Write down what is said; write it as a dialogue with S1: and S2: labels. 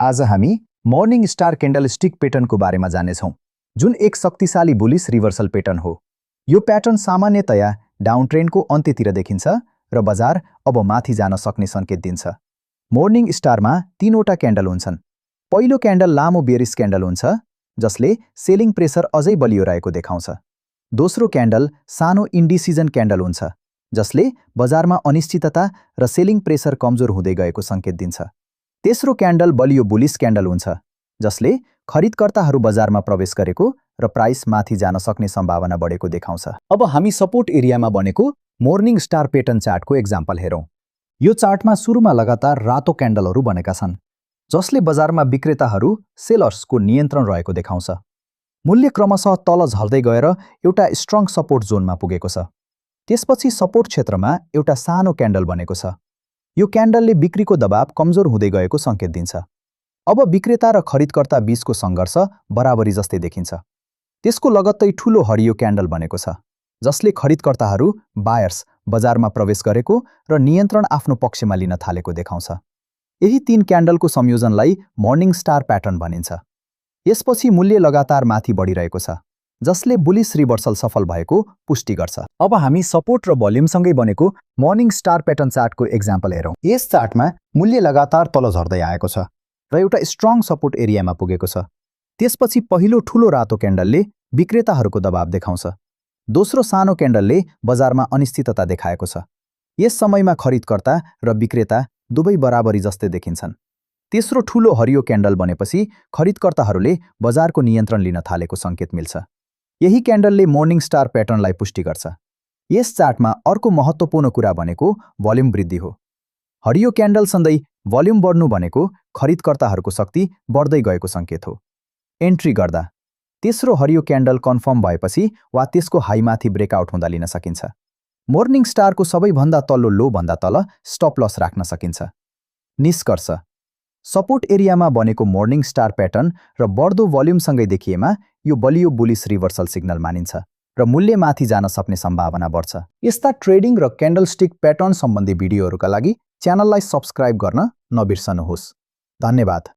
S1: आज हामी morning star क्यान्डलस्टिक पैटर्नको बारेमा जानेछौँ, जुन एक शक्तिशाली बुलिस रिभर्सल पैटर्न हो। यो पैटर्न सामान्यतया डाउन ट्रेन्डको अन्त्यतिर देखिन्छ र बजार अब माथि जान सक्ने सङ्केत दिन्छ। मर्निङ स्टारमा तीनवटा क्यान्डल हुन्छन्। पहिलो क्यान्डल लामो बेयरिश क्यान्डल हुन्छ, जसले सेलिङ प्रेसर अझै बलियो रहेको देखाउँछ। दोस्रो क्यान्डल सानो इन्डिसिजन क्यान्डल हुन्छ, जसले बजारमा अनिश्चितता र सेलिङ प्रेसर कमजोर हुँदै गएको सङ्केत दिन्छ। तेस्रो क्यान्डल बलियो बुलिस क्यान्डल हुन्छ, जसले खरिदकर्ताहरू बजारमा प्रवेश गरेको र प्राइस माथि जान सक्ने सम्भावना बढेको देखाउँछ। अब हामी सपोर्ट एरियामा बनेको मर्निङ स्टार पैटर्न चार्टको एक्जाम्पल हेरौँ। यो चार्टमा सुरुमा लगातार रातो क्यान्डलहरू बनेका छन्, जसले बजारमा विक्रेताहरू सेलर्सको नियन्त्रण रहेको देखाउँछ। मूल्य क्रमशः तल झर्दै गएर एउटा स्ट्रङ सपोर्ट जोनमा पुगेको छ। त्यसपछि सपोर्ट क्षेत्रमा एउटा सानो क्यान्डल बनेको छ। यो क्यान्डलले बिक्रीको दबाव कमजोर हुँदै गएको सङ्केत दिन्छ। अब विक्रेता र खरिदकर्ता बीचको सङ्घर्ष बराबरी जस्तै देखिन्छ। त्यसको लगत्तै ठूलो हरियो क्यान्डल बनेको छ, जसले खरिदकर्ताहरू बायर्स बजारमा प्रवेश गरेको र नियन्त्रण आफ्नो पक्षमा लिन थालेको देखाउँछ। यही तीन क्यान्डलको संयोजनलाई मर्निङ स्टार प्याटर्न भनिन्छ। यसपछि मूल्य लगातार माथि बढिरहेको छ, जसले बुलिस रिभर्सल सफल भएको पुष्टि गर्छ। अब हामी सपोर्ट र भोल्युमसँगै बनेको मर्निङ स्टार पैटर्न चार्टको एक्जाम्पल हेरौँ। यस चार्टमा मूल्य लगातार तल झर्दै आएको छ र एउटा स्ट्रङ सपोर्ट एरियामा पुगेको छ। त्यसपछि पहिलो ठूलो रातो क्यान्डलले विक्रेताहरूको दबाव देखाउँछ। दोस्रो सानो क्यान्डलले बजारमा अनिश्चितता देखाएको छ। यस समयमा खरिदकर्ता र विक्रेता दुवै बराबरी जस्तै देखिन्छन्। तेस्रो ठूलो हरियो क्यान्डल बनेपछि खरिदकर्ताहरूले बजारको नियन्त्रण लिन थालेको सङ्केत मिल्छ। यही क्यान्डलले मर्निङ स्टार प्याटर्नलाई पुष्टि गर्छ। यस चार्टमा अर्को महत्त्वपूर्ण कुरा भनेको भोल्युम वृद्धि हो। हरियो क्यान्डल सँगै भोल्युम बढ्नु भनेको खरिदकर्ताहरूको शक्ति बढ्दै गएको सङ्केत हो। एन्ट्री गर्दा तेस्रो हरियो क्यान्डल कन्फर्म भएपछि वा त्यसको हाईमाथि ब्रेकआउट हुँदा लिन सकिन्छ। मर्निङ स्टारको सबैभन्दा तल्लो लो भन्दा तल स्टप लस राख्न सकिन्छ। निष्कर्ष: सपोर्ट एरियामा बनेको मर्निङ स्टार प्याटर्न र बढ्दो भोल्युमसँगै देखिएमा यो बलियो बुलिस रिभर्सल सिग्नल मानिन्छ र मूल्य माथि जान सक्ने सम्भावना बढ्छ। यस्ता ट्रेडिङ र क्यान्डलस्टिक प्याटर्न सम्बन्धी भिडियोहरूका लागि च्यानललाई सब्स्क्राइब गर्न नबिर्सनुहोस्। धन्यवाद।